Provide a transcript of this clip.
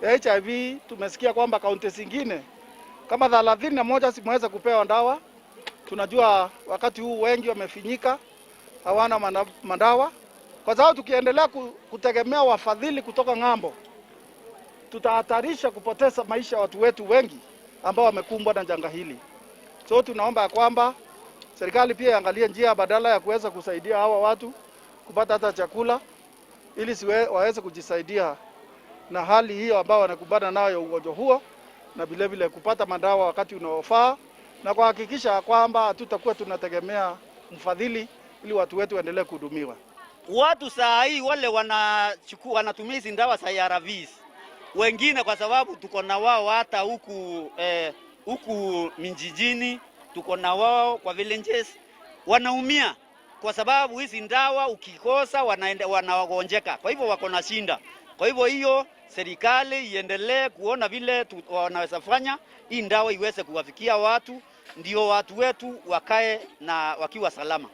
ya HIV. Tumesikia kwamba kaunti zingine kama 31 zimeweza kupewa dawa. Tunajua wakati huu wengi wamefinyika, hawana madawa. Kwa sababu tukiendelea kutegemea wafadhili kutoka ng'ambo, tutahatarisha kupoteza maisha ya watu wetu wengi ambao wamekumbwa na janga hili. So tunaomba kwamba serikali pia iangalie njia badala ya kuweza kusaidia hawa watu kupata hata chakula, ili waweze kujisaidia na hali hiyo ambao wanakumbana nayo ugonjwa huo, na vile vile kupata madawa wakati unaofaa, na kuhakikisha kwamba hatutakuwa tunategemea mfadhili ili watu wetu waendelee kuhudumiwa. Watu saa hii wale wanatumia hizi dawa za ARVs, wengine kwa sababu tuko na wao hata huku mijijini, tuko na wao kwa villages, wanaumia kwa sababu hizi dawa ukikosa wanagonjeka, kwa hivyo wako na shinda. Kwa hivyo hiyo serikali iendelee kuona vile wanaweza fanya hii dawa iweze kuwafikia watu, ndio watu wetu wakae na wakiwa salama.